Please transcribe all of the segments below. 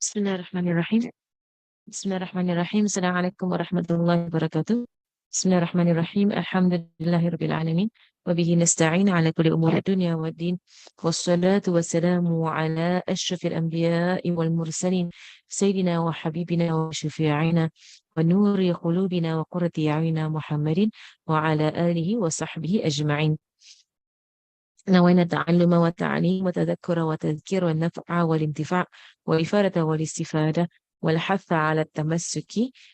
Bismillahirrahmanirrahim. Bismillahirrahmanirrahim. Assalamualaikum warahmatullahi wabarakatuh. Bismillahirrahmanirrahim. Alhamdulillahirabbil alamin. Wa bihi nasta'in ala kulli umuri dunya waddin. Wassalatu wassalamu ala asyrafil anbiya'i wal mursalin. Sayyidina wa habibina wa syafi'ina wa nuri qulubina wa qurrati a'yunina Muhammadin wa ala alihi wa sahbihi ajma'in. نوينا التعلم والتعليم والتذكر والتذكير والنفع والانتفاع والإفادة والاستفادة والحث على التمسك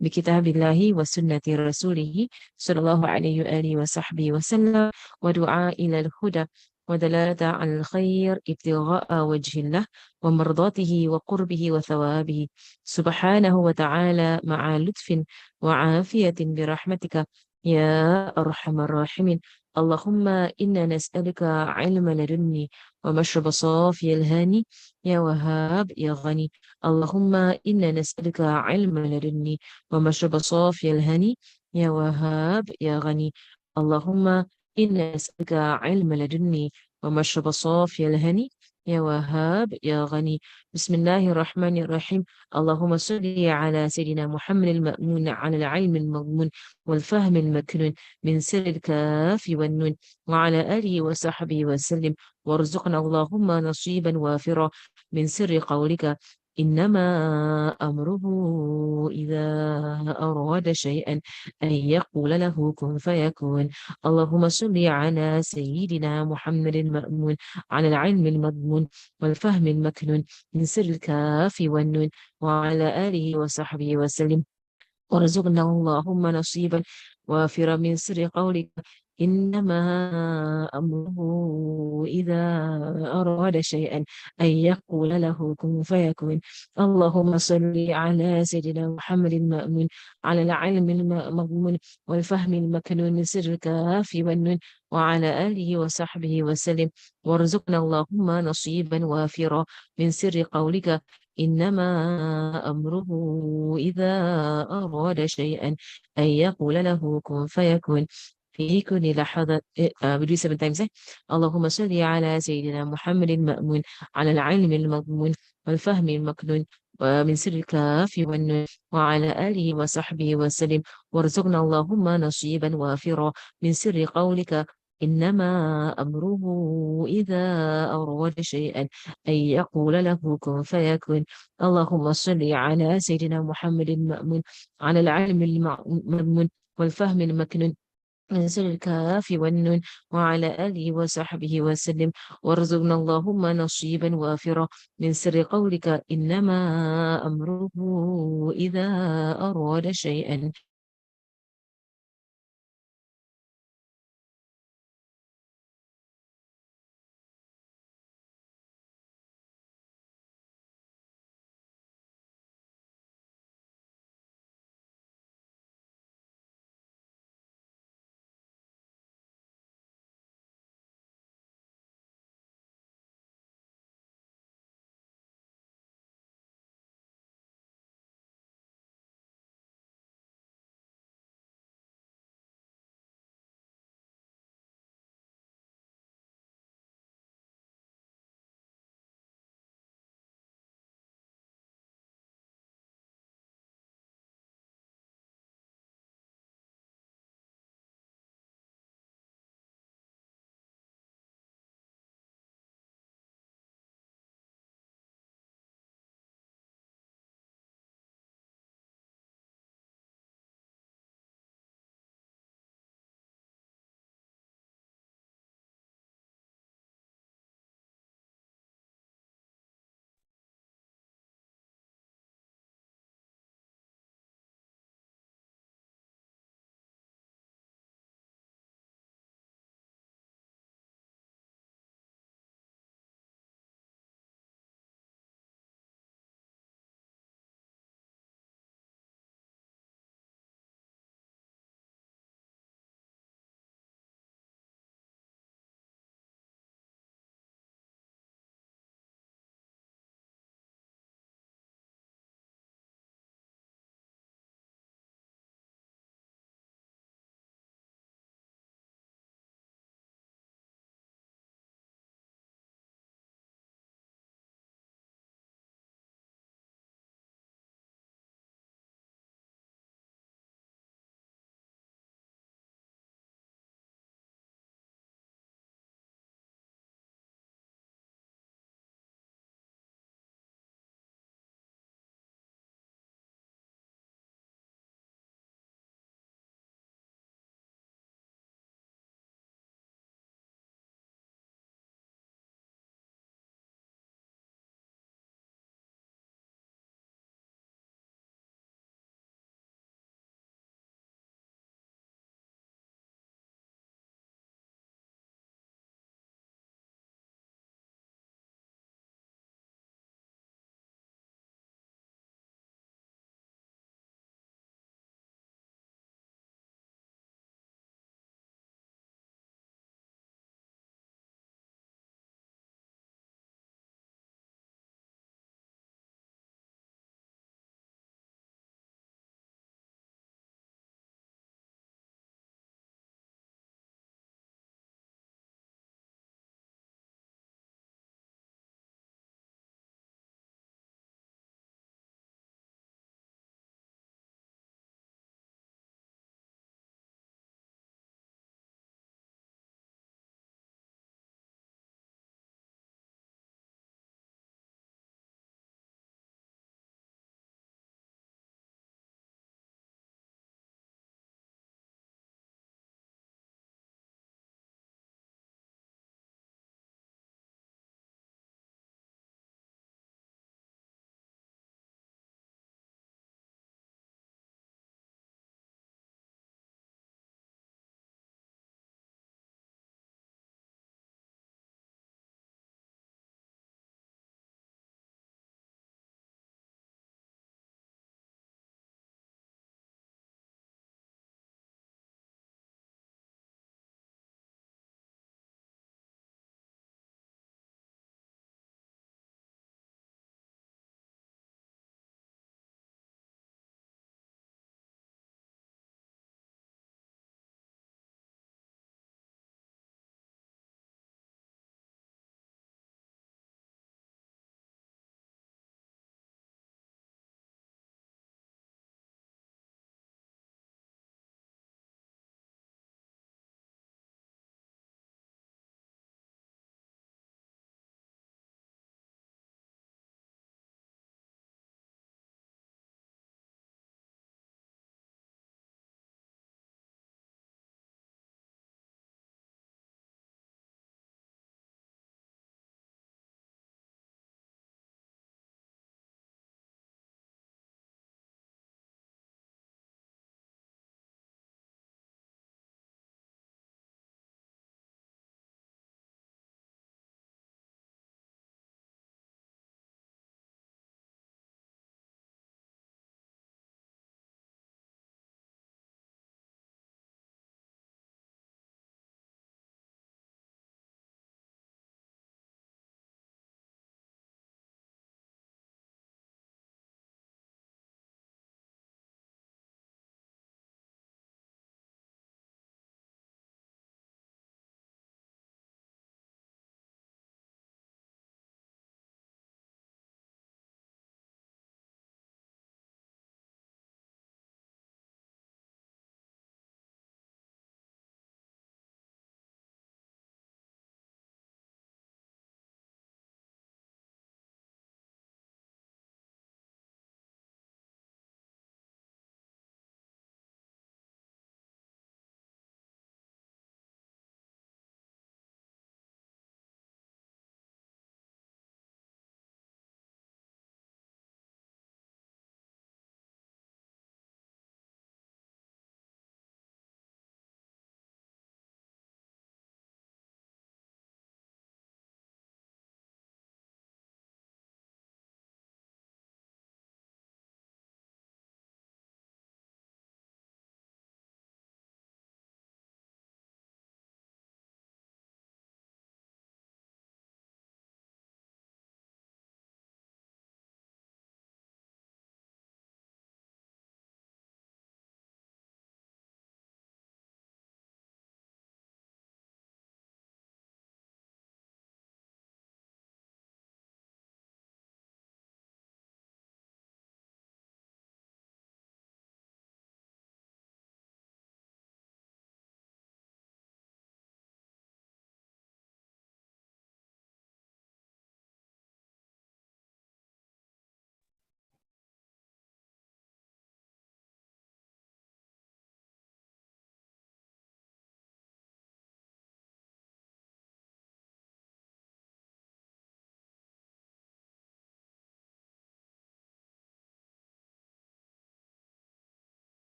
بكتاب الله وسنة رسوله صلى الله عليه وآله وصحبه وسلم ودعاء إلى الهدى ودلالة على الخير ابتغاء وجه الله ومرضاته وقربه وثوابه سبحانه وتعالى مع لطف وعافية برحمتك يا أرحم الراحمين. اللهم إنا نسألك علم لدني ومشرب صافي الهاني يا وهاب يا غني. اللهم إنا نسألك علم لدني ومشرب صافي الهاني يا وهاب يا غني. اللهم إنا نسألك علم لدني ومشرب صافي الهاني يا وهاب يا غني. بسم الله الرحمن الرحيم. اللهم صل على سيدنا محمد المأمون على العلم المضمون والفهم المكنون من سر الكاف والنون وعلى آله وصحبه وسلم وارزقنا اللهم نصيبا وافرا من سر قولك إنما أمره إذا أراد شيئا أن يقول له كن فيكون. اللهم صل على سيدنا محمد المأمون على العلم المضمون والفهم المكنون من سر الكاف والنون وعلى آله وصحبه وسلم وارزقنا اللهم نصيبا وافرا من سر قولك إنما أمره إذا أراد شيئا أن يقول له كن فيكون. اللهم صل على سيدنا محمد المأمون على العلم المضمون والفهم المكنون من سر الكاف والنون وعلى آله وصحبه وسلم وارزقنا اللهم نصيبا وافرا من سر قولك إنما أمره إذا أراد شيئا أن يقول له كن فيكون في كل لحظة. بدو 7 times. اللهم صل على سيدنا محمد المأمون على العلم المضمون والفهم المكنون ومن سر الكاف والنون وعلى آله وصحبه وسلم وارزقنا اللهم نصيبا وافرا من سر قولك إنما أمره إذا أراد شيئا أن يقول له كن فيكون. اللهم صل على سيدنا محمد المأمون، على العلم المأمون والفهم المكنون، من سر الكاف والنون، وعلى آله وصحبه وسلم. وارزقنا اللهم نصيبا وافرا من سر قولك إنما أمره إذا أراد شيئا.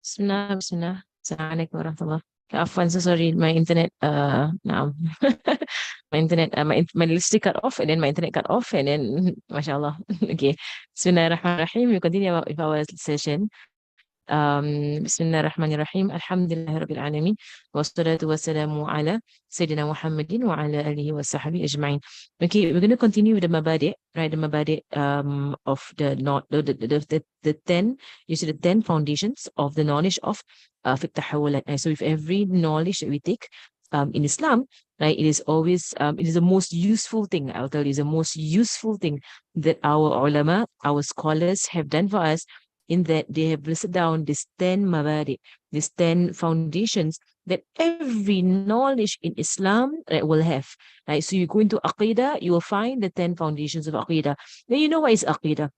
Bismillah, Bismillah. Assalamualaikum warahmatullah. Afwan, so sorry, my internet, now, my internet, my electricity cut off, and then my internet cut off, and then, mashallah. Okay. Bismillahirrahmanirrahim. We continue with our session. Bismillahirrahmanirrahim. Alhamdulillahi Rabbil Alameen. Wassalatu wassalamu ala Sayyidina Muhammadin wa ala alihi wa sahbihi ajma'in. Okay, we're going to continue with the mabadi', right? The mabadi' of the not the 10, you see the 10 foundations of the knowledge of fiqh tahawulat. Right? So with every knowledge that we take in Islam, right, it is always it is the most useful thing, I'll tell you, is the most useful thing that our ulama, our scholars have done for us, in that they have listed down these 10 mabadi, these 10 foundations that every knowledge in Islam, right, will have. Right? So you go into Aqidah, you will find the 10 foundations of Aqidah. Now you know what is Aqidah.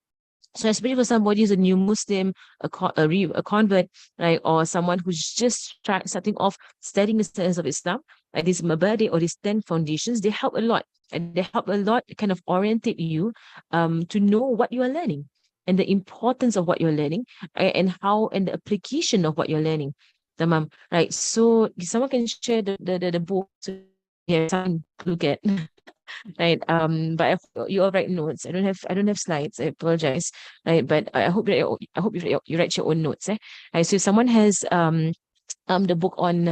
So especially for somebody who's a new Muslim, a convert, right, or someone who's just starting off studying the science of Islam, like these mabadi or these 10 foundations, they help a lot. And they help a lot kind of orientate you to know what you are learning and the importance of what you're learning, right, and how and the application of what you're learning. Tamam, right? So someone can share the book to have time to look at. Right. But you all write notes. I don't have slides. I apologize. Right. But I hope you write your own notes. Right. So if someone has the book on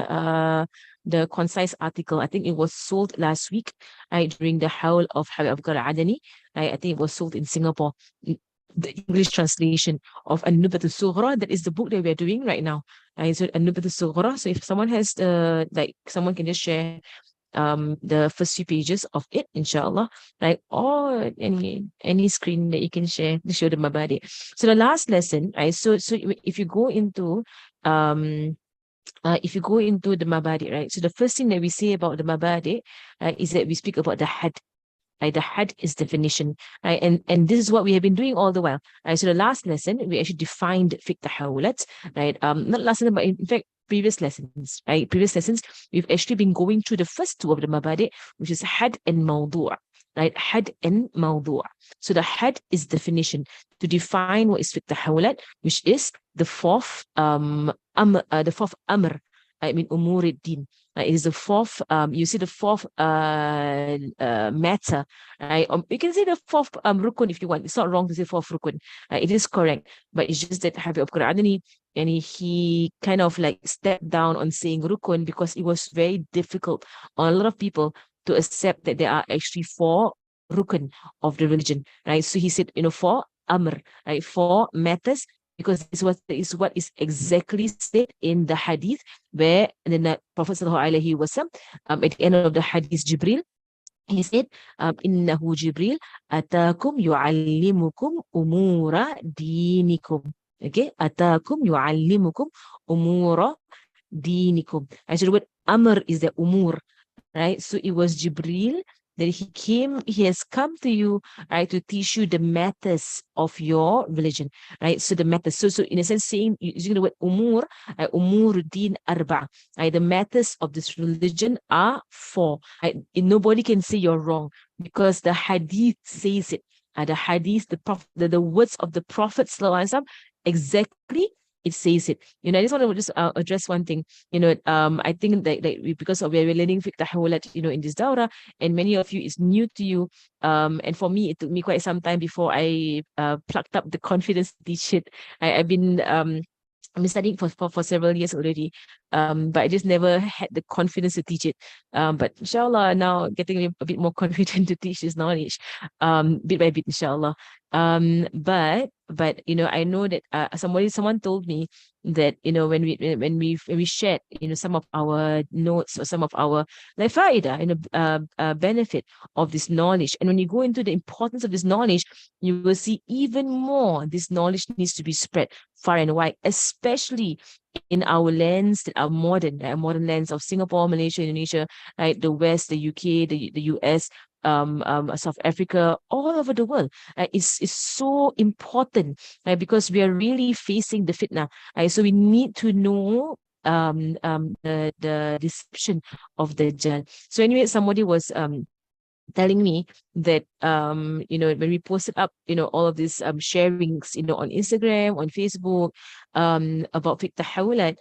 the concise article, I think it was sold last week, right, during the Howl of Habib Abdul Adani. Right. I think it was sold in Singapore. The English translation of AnNubdhah Sughra, that is the book that we're doing right now. Right. So AnNubdhah Sughra. So if someone has someone can just share the first few pages of it, inshallah, right? Or any screen that you can share to show the mabadi. So the last lesson, right? So if you go into the mabadi, right? So the first thing that we say about the mabadi, right, is that we speak about the had. Right, the had is definition, right? And this is what we have been doing all the while. Right. So the last lesson we actually defined fiqh tahawulat, right? Not last lesson, but in fact previous lessons, right? Previous lessons, we've actually been going through the first two of the mabadi, which is had and mawdu'. Right, had and mawdu'. So the had is definition to define what is fiqh tahawulat, which is the fourth amr, I mean umur it is the fourth, you see the fourth matter, right? You can say the fourth rukun if you want. It's not wrong to say fourth rukun. It is correct, but it's just that Habib of Qur'ani, and he kind of like stepped down on saying rukun because it was very difficult on a lot of people to accept that there are actually four rukun of the religion, right? So he said, four amr, right? Four matters, because this what is exactly said in the hadith, where the Prophet sallallahu alaihi wasallam, at the end of the hadith, Jibril, he said, innahu Jibril atakum yu'allimukum umura dinikum. Okay, atakum yu'allimukum umura dinikum. And so the word amr is the umur, right? So it was Jibril that he has come to you, right, to teach you the matters of your religion, right? So the matters, so in a sense, saying, using the word umur, umur din arba, right? The matters of this religion are four, right? And nobody can say you're wrong because the hadith says it. The hadith, the words of the Prophet sallallahu alaihi wasallam, exactly it says it. I just want to just address one thing. I think that because of we're learning fiqh tahawulat, in this dawra, and many of you is new to you. And for me, it took me quite some time before I plucked up the confidence to teach it. I've been studying for several years already, but I just never had the confidence to teach it. But inshallah, now getting a bit more confident to teach this knowledge, bit by bit, inshallah. But I know that someone told me that when we shared some of our notes or some of our like faida, benefit of this knowledge, and when you go into the importance of this knowledge, you will see even more this knowledge needs to be spread far and wide, especially in our lands that are modern lands of Singapore, Malaysia, Indonesia, right, the West, the UK, the US, South Africa, all over the world. Is so important, right? Because we are really facing the fitna, right? So we need to know the deception of the Dajjal. So anyway, somebody was telling me that when we posted up all of these sharings on Instagram, on Facebook, about fiqh tahawulat,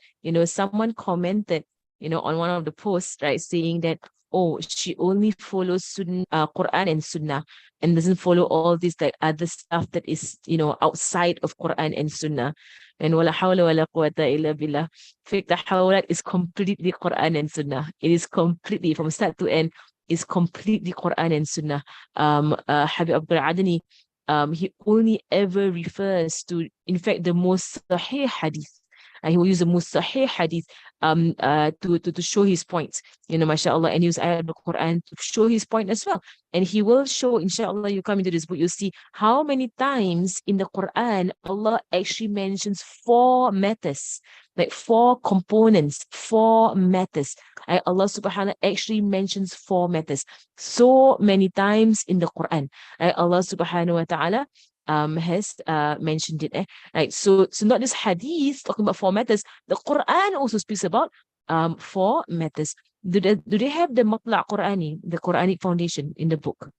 someone commented on one of the posts, right, saying that, oh, she only follows Quran and Sunnah, and doesn't follow all these like other stuff that is outside of Quran and Sunnah. And wala hawla wala quwwata illa billah, fiqh tahawulat is completely Quran and Sunnah. It is completely from start to end is completely Quran and Sunnah. Habib Abdul Adani, he only ever refers to, in fact, the most sahih hadith. He will use the most sahih hadith to show his points, mashallah, and use ayat of the Quran to show his point as well. And he will show, inshallah, you come into this book, you'll see how many times in the Quran Allah actually mentions 4 matters, like 4 components, 4 matters. Allah subhanahu actually mentions 4 matters so many times in the Quran. Allah subhanahu wa ta'ala has mentioned it. Right. So not just hadith talking about 4 matters, the Quran also speaks about 4 matters. Do they have the Matla' Qur'ani, the Quranic foundation in the book?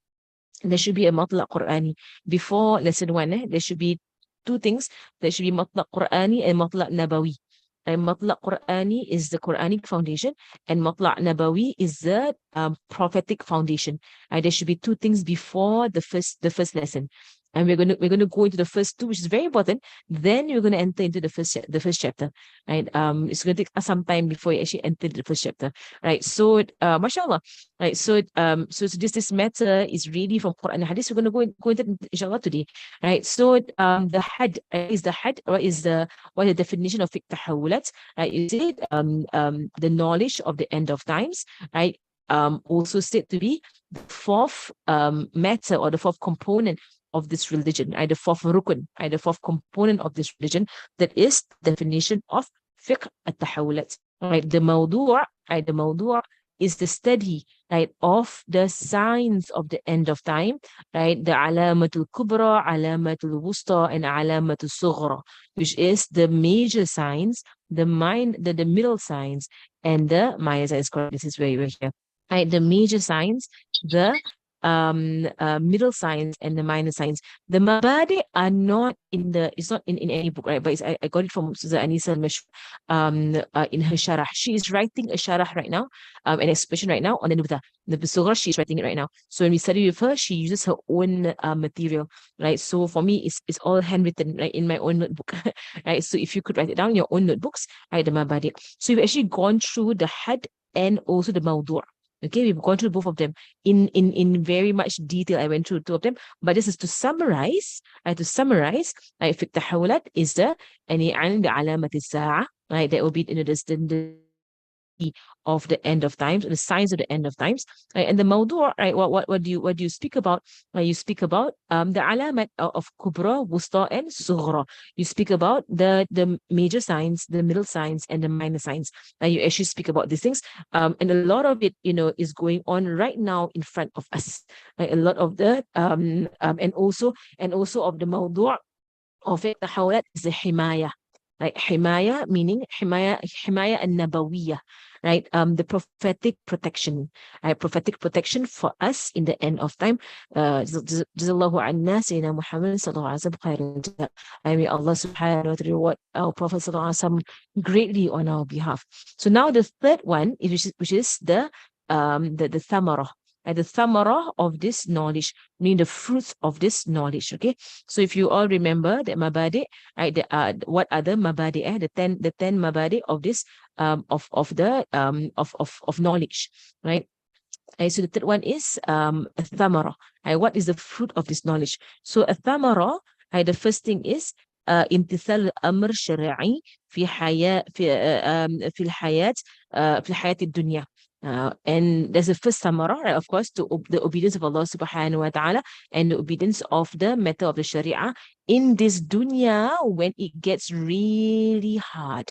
There should be a Matla' Qur'ani before lesson 1. There should be 2 things. There should be Matla' Qur'ani and Matla' Nabawi. And Matla' Qur'ani is the Quranic foundation, and Matla' Nabawi is the prophetic foundation. There should be 2 things before the first lesson. And we're going to go into the first 2, which is very important. Then you're going to enter into the first chapter, right? It's going to take us some time before you actually enter the first chapter, right? So, mashallah, right? So this matter is really from Quran and Hadith. We're going to go into inshallah today, right? So, the had is the had, or is what is the definition of fiqh tahawulat? Right? Is it the knowledge of the end of times, right? Also said to be the 4th matter, or the 4th component of this religion, the 4th rukun, the 4th component of this religion, that is definition of fiqh at-tahawulat. Right? The mawdu' is the study, right, of the signs of the end of time, right? The alamatul kubra, alamatul wusta, and alamatul sughra, which is the major signs, the middle signs, and the minor signs. This is where you were here. Right? The major signs, the middle signs, and the minor signs. The mabadi are not it's not in any book, right? But I got it from Suza Anisa in her sharah. She is writing a sharah right now, an expression right now on the AnNubdhah. The Sughra, she's writing it right now. So when we study with her, she uses her own material, right? So for me, it's all handwritten, right, in my own notebook, right? So if you could write it down in your own notebooks, right, the mabadi. So we've actually gone through the had and also the mawdu'. Okay, we've gone through both of them in very much detail. I went through 2 of them, but this is to summarize. Fiqh tahawulat is the alamat as-sa'a, right? That will be the of the end of times, the signs of the end of times, right? And the mawdu', right? What do you speak about? You speak about the alamat of kubra, wusta, and sughra. You speak about the major signs, the middle signs, and the minor signs. You actually speak about these things, and a lot of it, is going on right now in front of us. Right? A lot of the and also of the mawdu' of it, the tahawulat is the himaya. Right, himaya meaning himaya an-nabawiyah, right? The prophetic protection, right? Prophetic protection for us in the end of time. Jazallahu anna Sayyidina Muhammad sallallahu alaihi wasallam. I mean, Allah subhanahu wa ta'ala reward our Prophet sallallahu alaihi wasallam greatly on our behalf. So now the third one, which is the thamarah. The thamara of this knowledge, meaning the fruits of this knowledge. Okay, so if you all remember that mabadi, right? What are the mabadi? The 10 mabadi of this of knowledge, right? So the third one is a thamara. What is the fruit of this knowledge? So a thamara, the first thing is امتثال الأمر الشرعي في حياة في الحياة في الحياة الدنيا. And there's a first samara, right, of course, to the obedience of Allah subhanahu wa ta'ala, and the obedience of the matter of the sharia in this dunya when it gets really hard.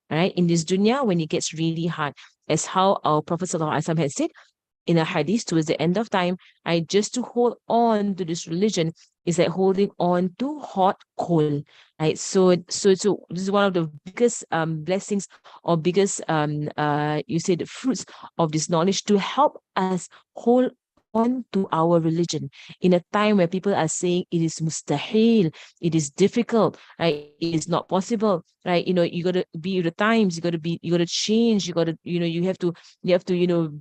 Right? In this dunya when it gets really hard. As how our Prophet sallallahu alaihi wasallam has said in a hadith towards the end of time, just to hold on to this religion is like holding on to hot coal, right? So this is one of the biggest blessings, or biggest you say the fruits of this knowledge, to help us hold on to our religion in a time where people are saying it is mustahil, it is difficult, right? It is not possible, right? You got to be with the times, you got to change, you got to, you have to,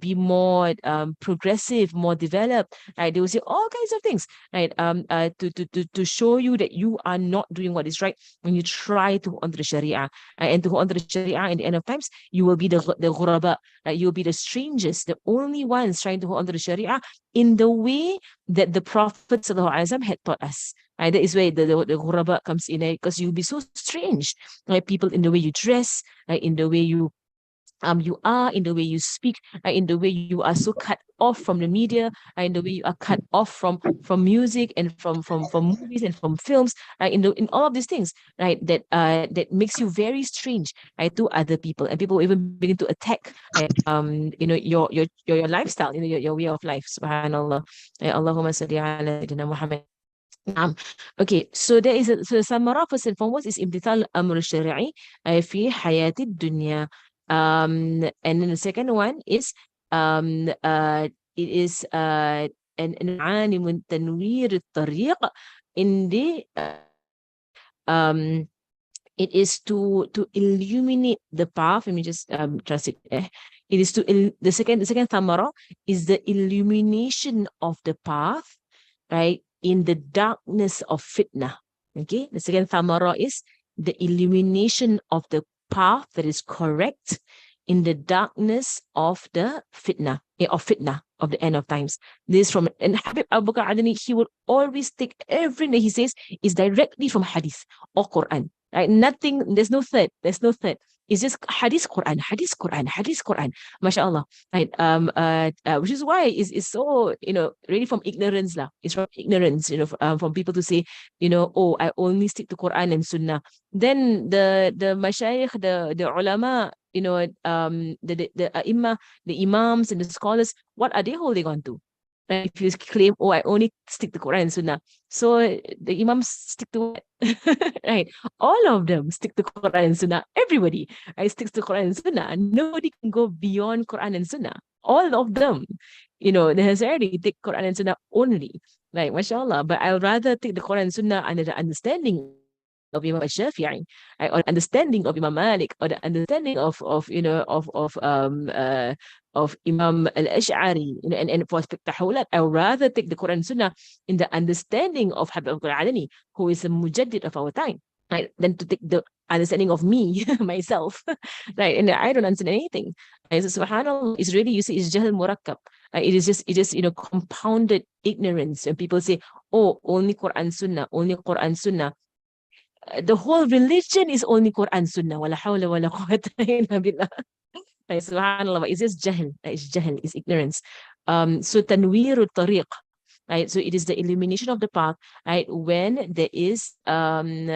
be more progressive, more developed, right? They will say all kinds of things, right? To show you that you are not doing what is right when you try to hold on to the Sharia, and to hold on to the Sharia in the end of times, you will be the ghuraba, right? You'll be the strangers, the only ones trying to hold on to the Sharia in the way that the Prophet ﷺ had taught us. Right? That is where the ghuraba comes in, because you'll be so strange, right? People in the way you dress, right? In the way you are, in the way you speak, in the way you are so cut off from the media, in the way you are cut off from music and from movies and from films, in all of these things, right, that makes you very strange, right, to other people, and people even begin to attack, your lifestyle, your way of life. Subhanallah. Allahumma salli ala Sayyidina Muhammad. Okay, so there is so samara first and foremost is imtithal amr al-shari'i fi hayati dunya. And then the second one is it is an alim tanwir al-tariq in the um it is to illuminate the path. Let me just translate. It is the second thamara is the illumination of the path, right, in the darkness of fitna. Okay, the second thamara is the illumination of the path that is correct in the darkness of the fitna, of the end of times. This from, and Habib Abu Bakr Adani, he will always take everything that he says is directly from hadith or Quran. Right? Nothing, there's no third. It's just hadith Quran, hadith Quran, hadith Quran. MashaAllah. Right. Which is why it's so, really from ignorance lah. It's from ignorance, from people to say, oh, I only stick to Quran and Sunnah. Then the mashayikh, the ulama, the ai the imams and the scholars, what are they holding on to? Right? If you claim, oh, I only stick to Quran and Sunnah, so the imams stick to what? Right? All of them stick to Quran and Sunnah. Everybody, right, sticks to Quran and Sunnah. Nobody can go beyond Quran and Sunnah. All of them, they necessarily take Quran and Sunnah only. Like, mashallah. But I'll rather take the Quran and Sunnah under the understanding of Imam Shafi'i, right, or understanding of Imam Malik, or the understanding of Imam Al-Ash'ari, and for tahulat, I would rather take the Quran and Sunnah in the understanding of Habib al-Adani, who is a mujaddid of our time, right, than to take the understanding of me, myself, right, and I don't understand anything. Right? So subhanallah, it's really, you see, it's jahl murakkab. It is just, compounded ignorance. When people say, oh, only Quran Sunnah, only Quran Sunnah, the whole religion is only Quran Sunnah. Wala hawla wala quwwata illa billah. Like, subhanallah, it's just jahl. It's ignorance. So tanwirul tariq, right? So it is the illumination of the path, right? When there is there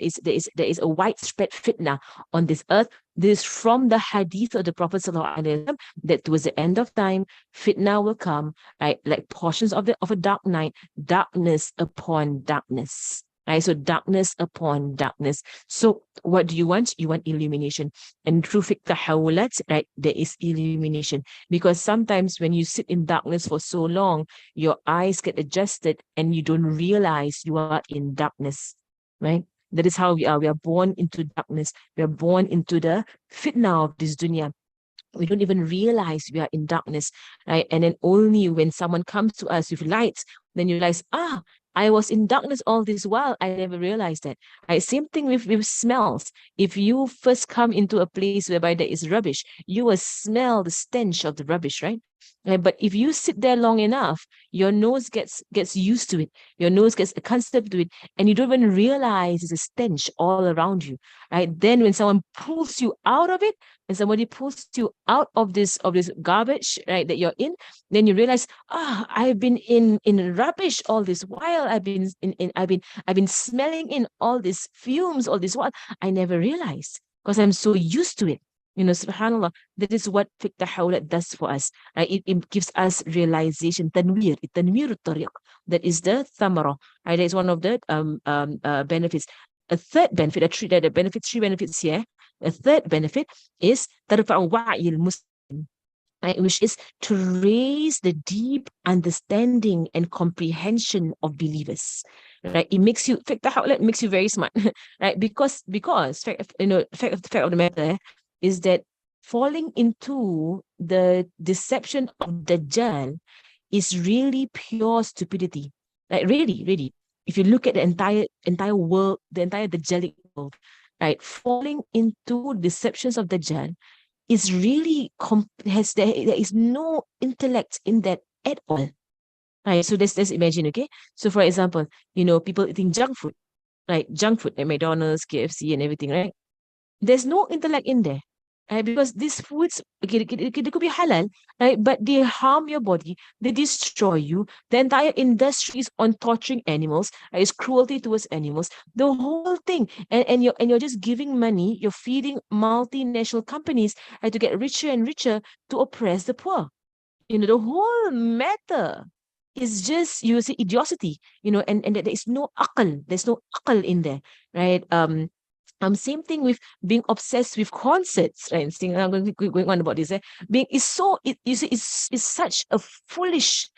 is a widespread fitna on this earth. This from the hadith of the Prophet ﷺ, that towards the end of time, fitna will come, right? Like portions of a dark night, darkness upon darkness. Right? So darkness upon darkness. So what do you want? You want illumination. And through fiqh tahawulat, right, there is illumination. Because sometimes when you sit in darkness for so long, your eyes get adjusted and you don't realize you are in darkness. Right? That is how we are. We are born into darkness. We are born into the fitna of this dunya. We don't even realize we are in darkness, right? And then only when someone comes to us with lights, then you realize, I was in darkness all this while. I never realized that. Right? Same thing with smells. If you first come into a place whereby there is rubbish, you will smell the stench of the rubbish, right? But if you sit there long enough, your nose gets used to it. Your nose gets accustomed to it, and you don't even realize there's a stench all around you. Right? Then when someone pulls you out of it, when somebody pulls you out of this garbage, right, that you're in, then you realize, I've been in rubbish all this while. I've been smelling in all these fumes all this while. I never realized because I'm so used to it. Subhanallah, that is what fiqh tahawulat does for us. Right? It gives us realization, tanwir tariq. That is the thamara. Right? That is one of the benefits. A third benefit, three benefits here. A third benefit is tarfa'u wa'yi al-muslim. right, which is to raise the deep understanding and comprehension of believers. Right, it makes you it makes you very smart, right? Because fact of the matter is that falling into the deception of Dajjal is really pure stupidity. Like really, really. If you look at the entire world, the entire Dajjalic world, right, falling into deceptions of Dajjal is really there is no intellect in that at all. Right. So let's imagine, okay? So for example, people eating junk food, right? Junk food at McDonald's, KFC, and everything, right? There's no intellect in there, right? Because these foods, okay, they could be halal, right? But they harm your body, they destroy you. The entire industry is on torturing animals, right? It's cruelty towards animals. The whole thing, and you're just giving money, you're feeding multinational companies, right, to get richer and richer to oppress the poor. The whole matter is just, you see, idiocy, and there is no akal. There's no akal in there, right? Same thing with being obsessed with concerts, right? I'm going on about this. Being is so you see, it's such a foolish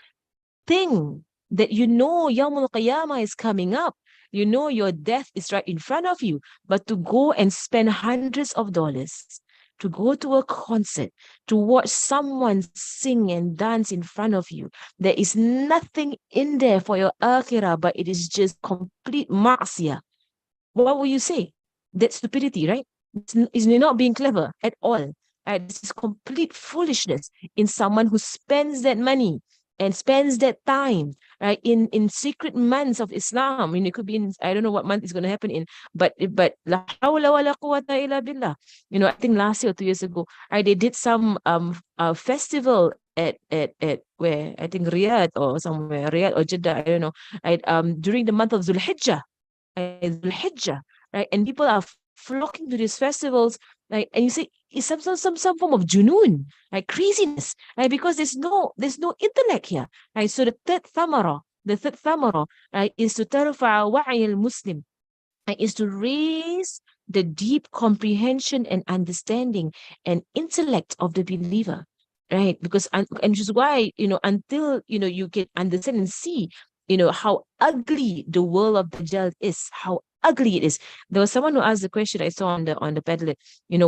thing that Yawmul Qiyamah is coming up. Your death is right in front of you, but to go and spend hundreds of dollars to go to a concert, to watch someone sing and dance in front of you, there is nothing in there for your akhirah, but it is just complete ma'asiyah. What will you say? That's stupidity, right? It's not being clever at all. This is complete foolishness in someone who spends that money and spends that time, right, in secret months of Islam. I mean, it could be in, I don't know what month it's going to happen in, but la hawla wa la quwwata illa billah. I think last year or 2 years ago, right, they did some festival at where, I think Riyadh or somewhere, Riyadh or Jeddah, I don't know, right, during the month of Zulhijjah, Hijjah, right? And people are flocking to these festivals, right? And you say it's some form of junoon, right? Craziness, right? Because there's no intellect here, right? So the third thamara, right, is to tarfa wa'i al-Muslim, right, is to raise the deep comprehension and understanding and intellect of the believer, right? Because and which is why, until you can understand and see, how ugly the world of Dajjal is, how ugly it is. There was someone who asked the question I saw on the Padlet,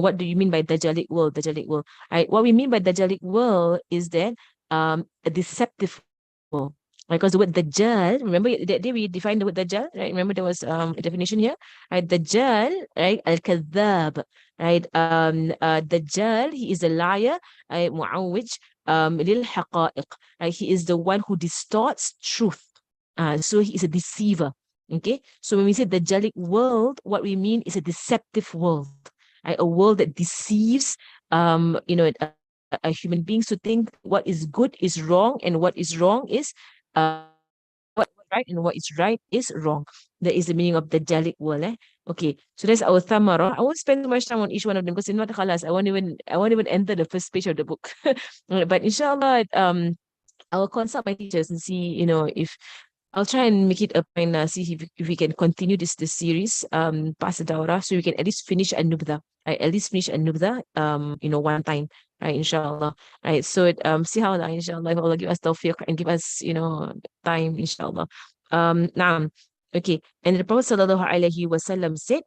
what do you mean by Dajjalic world? Dajjalic world. Right? What we mean by Dajjalic world is that a deceptive world. Because the word Dajjal, remember that day we defined the word Dajjal, right? Remember there was a definition here, right? Dajjal, right? Al-Kadhab, right? Dajjal, he is a liar, right? Mu'awwij, lil haqa'iq, right? He is the one who distorts truth. So he is a deceiver. Okay, so when we say Dajjalic world, what we mean is a deceptive world, right? A world that deceives, a human beings to think what is good is wrong and what is wrong is uh, what right and what is right is wrong. That is the meaning of the Dajjalic world. Okay, so that's our thamara. I won't spend too much time on each one of them because in not khalas, I won't even enter the first page of the book. But inshallah, I will consult my teachers and see, if I'll try and make it a point, see if we can continue this series, past the Dawrah, so we can at least finish AnNubdhah. Right? At least finish AnNubdhah, one time, right? Inshallah. Right. So see how Allah, inshallah, if Allah give us tawfiq and give us, time, inshallah. Naam. Okay. And the Prophet sallallahu alaihi wasallam said,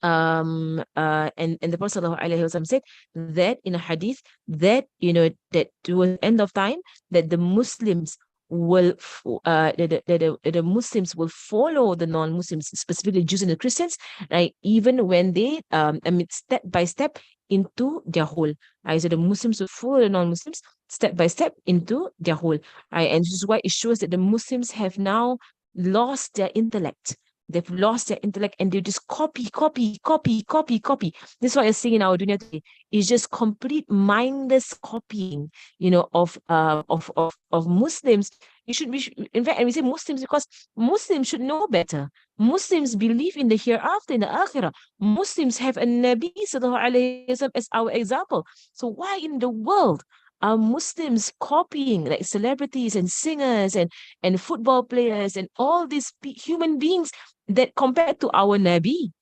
and the Prophet sallallahu alaihi wasallam said that in a hadith that that towards the end of time that the Muslims will the Muslims will follow the non-Muslims, specifically Jews and the Christians, right? Even when they step by step into their hole. Right? So the Muslims will follow the non-Muslims step by step into their hole. Right? And this is why it shows that the Muslims have now lost their intellect. They've lost their intellect and they just copy, copy, copy, copy, copy. This is what you're seeing in our dunya today. It's just complete mindless copying, of Muslims. In fact, and we say Muslims because Muslims should know better. Muslims believe in the hereafter, in the akhirah. Muslims have a Nabi sallallahu alayhi wasallam as our example. So why in the world are Muslims copying like celebrities and singers and football players and all these human beings that compared to our Nabi?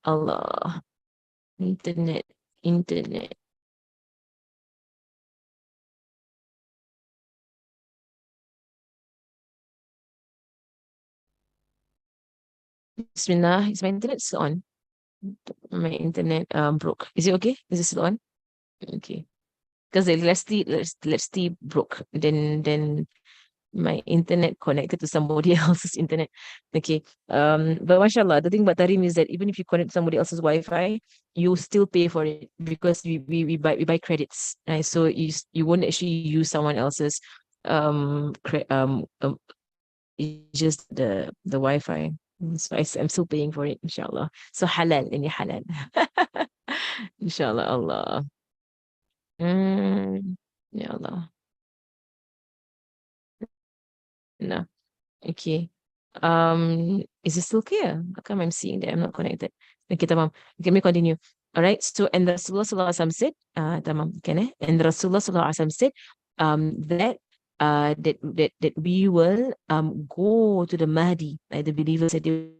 Allah. Internet. Internet. Bismillah. Is my internet still on? My internet broke. Is it okay? Is it still on? Okay. Because the electricity broke. Then my internet connected to somebody else's internet. Okay. But mashallah, the thing about Tarim is that even if you connect to somebody else's Wi-Fi, you still pay for it because we buy credits. Right? So you won't actually use someone else's it's just the Wi-Fi. So I'm still paying for it, inshallah. So halal, any halal. Inshallah, Allah. Mm, ya Allah. No. Okay. Is it still clear? How come I'm seeing that I'm not connected? Okay, tamam. Okay, let me continue. All right. So, and the Rasulullah sallallahu alaihi wasallam said, tamam, can I? And the Rasulullah sallallahu alaihi wasallam said, that we will go to the Mahdi, like the believers said they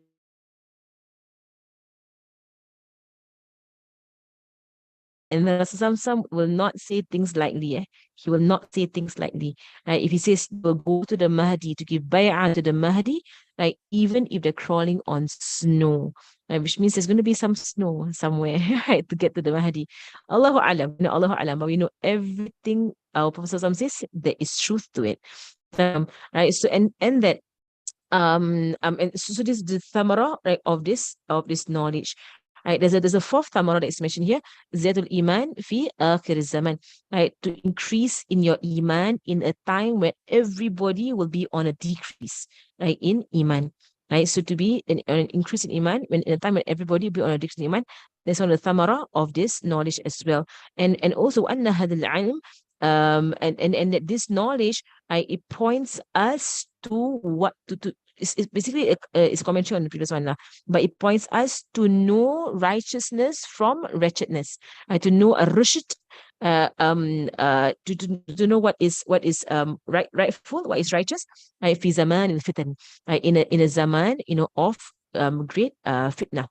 and the Rasul will not say things lightly. He will not say things lightly. Right? If he says he will go to the Mahdi to give bay'ah to the Mahdi, like even if they're crawling on snow, right? Which means there's going to be some snow somewhere, right, to get to the Mahdi. Allahu alam, Allahu alam, but we know everything our Prophet says there is truth to it. Right. So and that and so this is the thamara, right, of this knowledge. Right, there's a fourth thamara that is mentioned here, Zatul Iman fi akhir zaman, right, to increase in your Iman in a time where everybody will be on a decrease, right, in Iman. Right, so to be an increase in Iman when in a time when everybody will be on a decrease in Iman, that's one of the thamara of this knowledge as well. And also anna hadal ilm, and that this knowledge, it points us to what to it's basically it's a commentary on the previous one, but it points us to know righteousness from wretchedness, to know a rushd, to know what is rightful, what is righteous, fi zaman al fitan, in a zaman, of great fitna.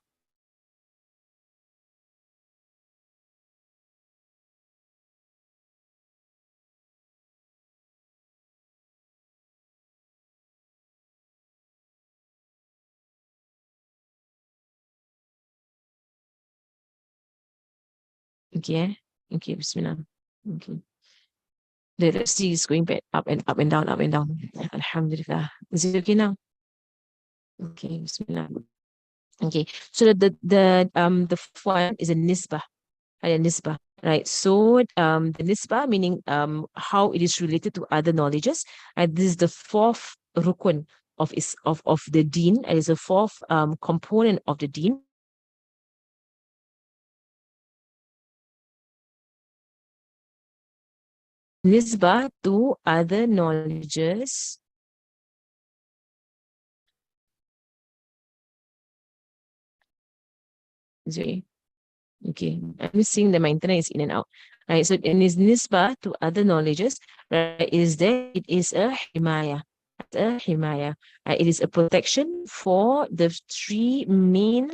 Okay, okay, Bismillah. Okay. The sea is going back up and up and down, up and down. Alhamdulillah. Is it okay now? Okay, Bismillah. Okay, so the fourth one is a nisbah, right? So the nisbah meaning how it is related to other knowledges, and this is the fourth rukun of the deen. It is a fourth component of the deen. Nisbah to other knowledges. Sorry. Okay, I'm seeing that my internet is in and out. Right, so in this nisbah to other knowledges, right, is that it is a himaya. It's a himaya. It is a protection for the three main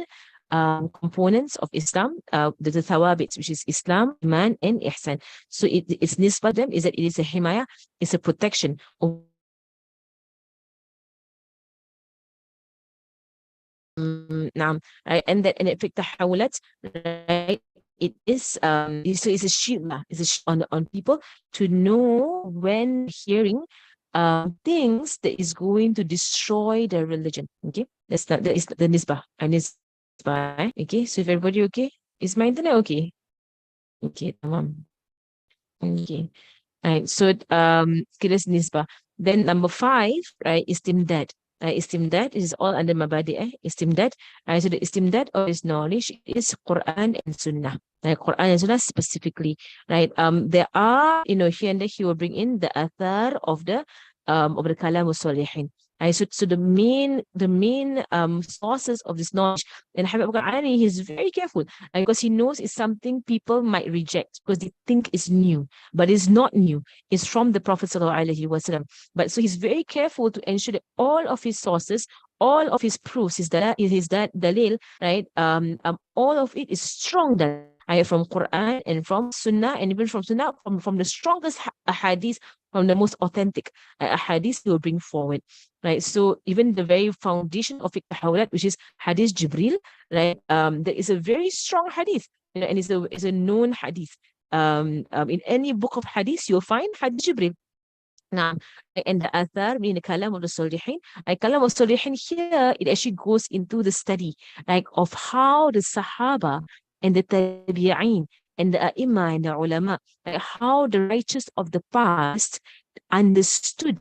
components of Islam, the thawabits, which is Islam, Iman, and Ihsan. So its nisbah to them is that it is a himaya, it's a protection of right, and it في التحولات, right, it is so it's a shield it's a shield on people to know when hearing things that is going to destroy their religion. Okay, that is the nisbah and nisbah. Okay, so if everybody okay, is my internet okay? Okay, tamam. Okay. Right. So skills nisbah. Then number 5, right, istimdad. Istimdad is all under mabadi, istimdad. So the istimdad of this knowledge is Quran and Sunnah. Quran and Sunnah specifically, right? There are, here and there he will bring in the athar of the kalam salihin. So the main sources of this knowledge, and Habib Qur'ani, he's very careful because he knows it's something people might reject because they think it's new, but it's not new. It's from the Prophet sallallahu alaihi wasallam. But so he's very careful to ensure that all of his sources, all of his proofs, his dalil, right? All of it is strong dalil, right? From Quran and from Sunnah, and even from Sunnah, from the strongest hadith, from the most authentic hadith he will bring forward, right? So even the very foundation of fiqh tahawulat, which is hadith Jibril, right? There is a very strong hadith, and it's a known hadith. In any book of hadith, you'll find hadith Jibril. Now, and the athar, meaning the kalam of the Salihin, kalam of Salihin here, it actually goes into the study like of how the Sahaba and the Tabi'een and the A'imma and the Ulama, like how the righteous of the past understood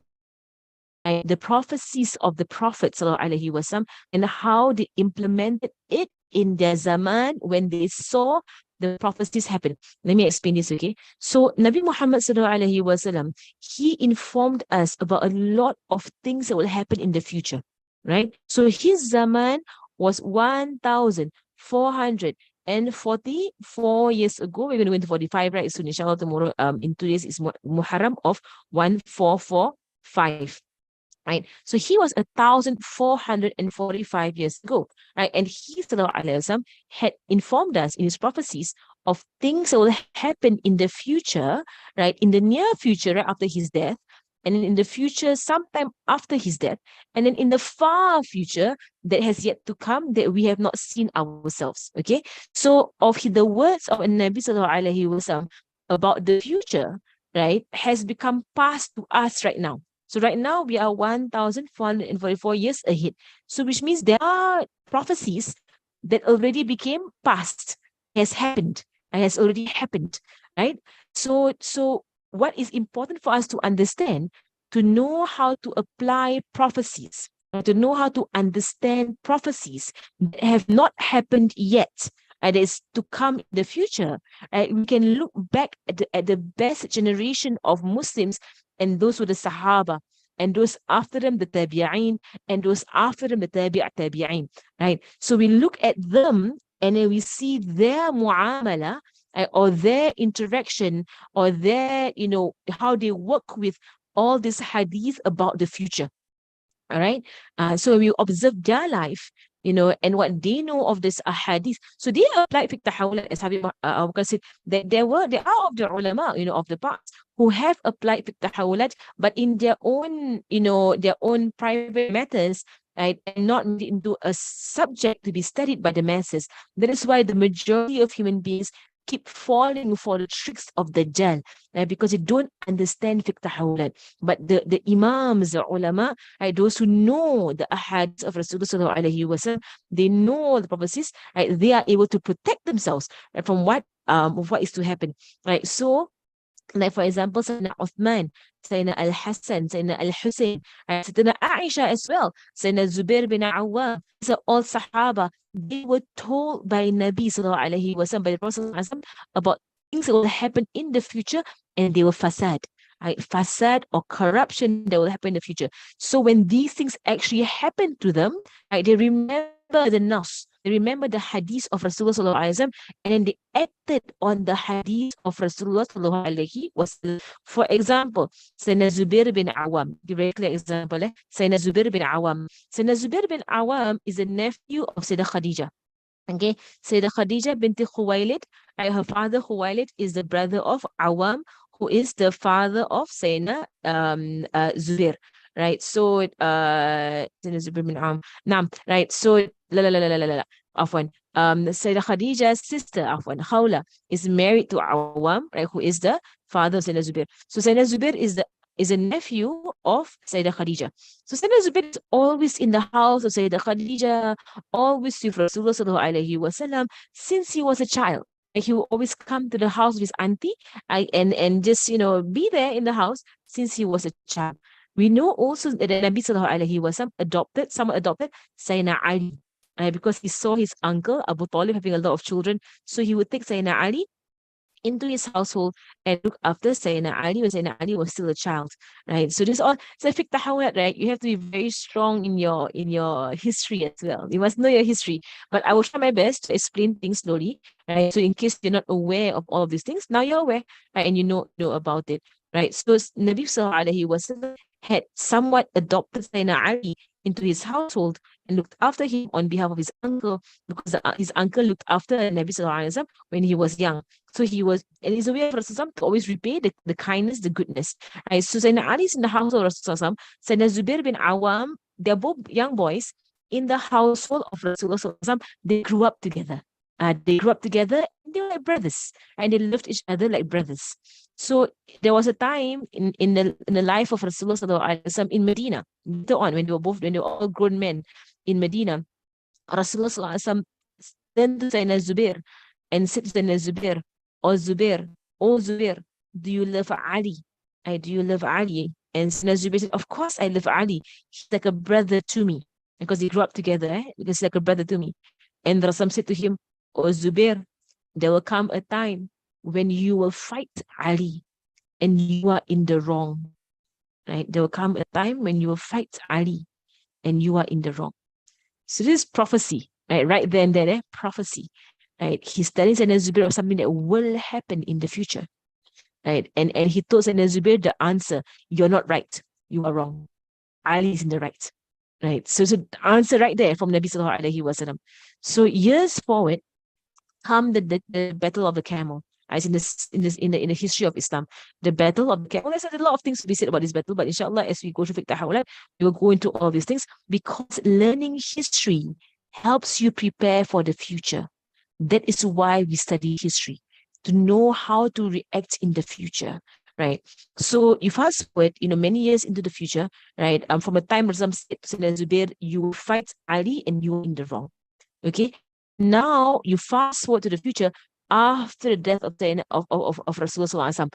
the prophecies of the Prophet ﷺ, and how they implemented it in their zaman when they saw the prophecies happen. Let me explain this, okay? So Nabi Muhammad ﷺ, he informed us about a lot of things that will happen in the future, right? So his zaman was 1,444 years ago. We're going to go into 45, right? So inshallah tomorrow, in 2 days is Muharram of 1445. Right, so he was 1,445 years ago, right? And he وسلم, had informed us in his prophecies of things that will happen in the future, right? In the near future, right after his death, and then in the future, sometime after his death, and then in the far future that has yet to come that we have not seen ourselves. Okay, so of the words of Nabi Wasallam about the future, right, has become past to us right now. So right now we are 1,444 years ahead. So which means there are prophecies that already became past, has happened, has already happened, right? So what is important for us to understand, to know how to apply prophecies, to know how to understand prophecies that have not happened yet, and is to come in the future. We can look back at the best generation of Muslims, and those were the Sahaba, and those after them the Tabi'een, and those after them the Tabi'een, right? So we look at them and then we see their mu'amala, or their interaction, or their, how they work with all this hadith about the future. All right. So we observe their life, and what they know of this hadith. So they applied fiqh tahawulat, as Habib Abu Bakr said, that there are of the ulama, of the past, who have applied fiqh tahawulat, but in their own, their own private matters, right, and not made into a subject to be studied by the masses. That is why the majority of human beings keep falling for the tricks of Dajjal, because they don't understand fiqh tahawulat. But the imams, the ulama, right, those who know the ahadith of Rasulullah sallallahu alaihi wasallam, they know the prophecies, right, they are able to protect themselves, right, from what is to happen, right? So, like for example, Sayyidina Uthman, Sayyidina Al-Hassan, Sayyidina Al-Hussein, Sayyidina Aisha as well, Sayyidina Zubair bin Awwam, these are all Sahaba. They were told by Nabi sallallahu alaihi wasallam, by the Prophet sallallahu alaihi wasallam, about things that will happen in the future, and they were fasad, right? Fasad or corruption that will happen in the future. So when these things actually happen to them, right, they remember the nas, they remember the hadith of Rasulullah sallallahu alaihi wasallam, and then they acted on the hadith of Rasulullah sallallahu alaihi wasallam. For example, Sayyidina Zubair bin Awam, the very clear example, Sayyidina Zubair bin Awam. Sayyidina Zubair bin Awam is a nephew of Sayyidah Khadija. Okay, Sayyidah Khadija binti Khuwailid, her father Khuwailid is the brother of Awam, who is the father of Sayyidina Zubair, right? So, Sayyidina Zubair bin Awam, right? So, Afwan. Sayyidah Khadija's sister, Afwan, Khawla, is married to Awam, right, who is the father of Sayyidina Zubair. So Sayyidina Zubair is a nephew of Sayyidah Khadija. So Sayyidina Zubair is always in the house of Sayyidah Khadija, always with Rasulullah sallallahu alaihi wasallam since he was a child. He will always come to the house of his auntie, and just be there in the house since he was a child. We know also that Nabi sallallahu alaihi wasallam adopted Sayyidina Ali, because he saw his uncle Abu Talib having a lot of children, so he would take Sayyidina Ali into his household and look after Sayyidina Ali when Sayyidina Ali was still a child, right? So this all, so fiqh tahawulat, right? You have to be very strong in your history as well. You must know your history. But I will try my best to explain things slowly, right? So in case you're not aware of all of these things, now you're aware, right? And you know about it, right? So Nabi sallallahu alaihi wasallam had somewhat adopted Sayyidina Ali into his household and looked after him on behalf of his uncle, because his uncle looked after Nabi Sallallahu Alaihi Wasallam when he was young. So he was, and it's a way for Rasulullah to always repay the kindness, the goodness. Right? So Sayyidina Ali is in the household of Rasulullah. Sayyidina Zubair bin Awam, they're both young boys in the household of Rasulullah. They grew up together. They grew up together, and they were like brothers, and they loved each other like brothers. So there was a time in the life of Rasulullah in Medina, later on, when they were all grown men in Medina, Rasulullah turned to Sayyidina Zubair and said to Sayyidina Zubair, "O Zubair, do you love Ali? Do you love Ali?" And Sayyidina Zubair said, "Of course I love Ali. He's like a brother to me." Because they grew up together, because he's like a brother to me. And Rasul said to him, "O Zubair, there will come a time when you will fight Ali and you are in the wrong." Right? There will come a time when you will fight Ali and you are in the wrong. So this is prophecy, right there and then, prophecy. Right? He's telling Sayyidina Zubair of something that will happen in the future. Right? And he told Sayyidina Zubair the answer: "You're not right. You are wrong. Ali is in the right." Right? So the answer right there from Nabi Sallallahu Alaihi Wasallam. So years forward, come the battle of the camel. As in the history of Islam, the battle of the camel. There's a lot of things to be said about this battle, but inshallah, as we go through fiqh tahawulat, we will go into all these things, because learning history helps you prepare for the future. That is why we study history, to know how to react in the future. Right. So you fast forward, many years into the future, right? From a time where some said to Sayyidina Zubair, "You will fight Ali and you're in the wrong." Okay. Now you fast forward to the future, after the death of Rasulullah,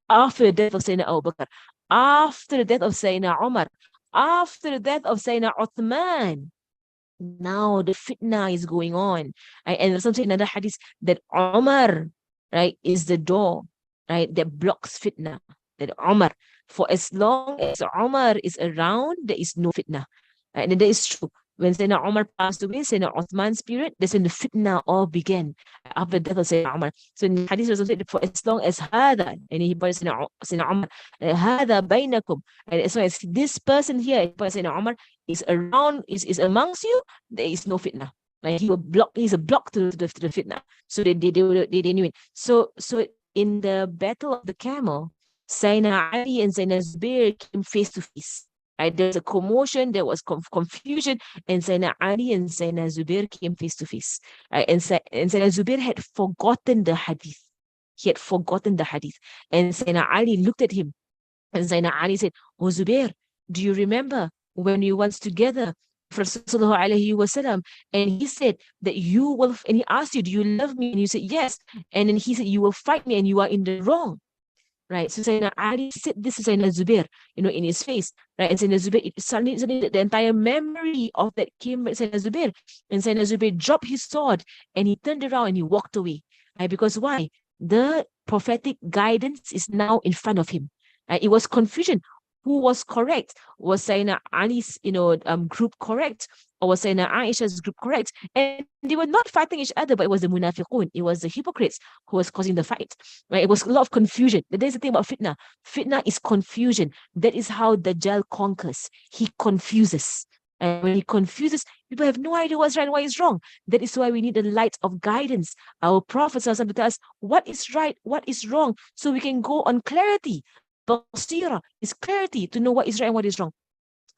after the death of Sayyidina Abu Bakr, after the death of Sayyidina Umar, after the death of Sayyidina Uthman. Now the fitna is going on. Right? And there's something in another hadith that Umar, right, is the door, right, that blocks fitna. That Umar, for as long as Umar is around, there is no fitna. Right? And that is true. When Sayyidina Umar passed away, Sayyidina Uthman's period, that's when the fitna all began, after the death of Sayyidina Umar. So in the hadith, Rasul said, for as long as hada, and he pointed Sayyidina Umar, hada bainakum, and as long as this person here, Sayyidina Umar, is around, is amongst you, there is no fitna. Like he's a block to the fitna. So they knew it. So in the battle of the camel, Sayyidina Ali and Sayyidina Zubair came face to face. Right? There was a commotion, there was confusion, and Sayyidina Ali and Sayyidina Zubair came face to face. Right? And Sayyidina Zubair had forgotten the hadith. He had forgotten the hadith. And Sayyidina Ali looked at him, and Sayyidina Ali said, "Oh Zubair, do you remember when we once together for Sallallahu Alaihi Wasallam, and he said that you will," and he asked you, "Do you love me?" And you said, "Yes." And then he said, "You will fight me and you are in the wrong." Right? So Sayyidina Ali said this to Sayyidina Zubair, in his face. Right? And Sayyidina Zubair, suddenly the entire memory of that came to Sayyidina Zubair. And Sayyidina Zubair dropped his sword and he turned around and he walked away. Right? Because why? The prophetic guidance is now in front of him. Right? It was confusion. Who was correct? Was Sayyidina Ali's, group correct? Or was Sayyidina Aisha's group correct? And they were not fighting each other, but it was the munafiqun, it was the hypocrites who was causing the fight. Right? It was a lot of confusion. There's the thing about fitna. Fitna is confusion. That is how Dajjal conquers. He confuses. And when he confuses, people have no idea what's right and what is wrong. That is why we need the light of guidance. Our Prophet tell us what is right, what is wrong, so we can go on clarity. Basira is clarity to know what is right and what is wrong.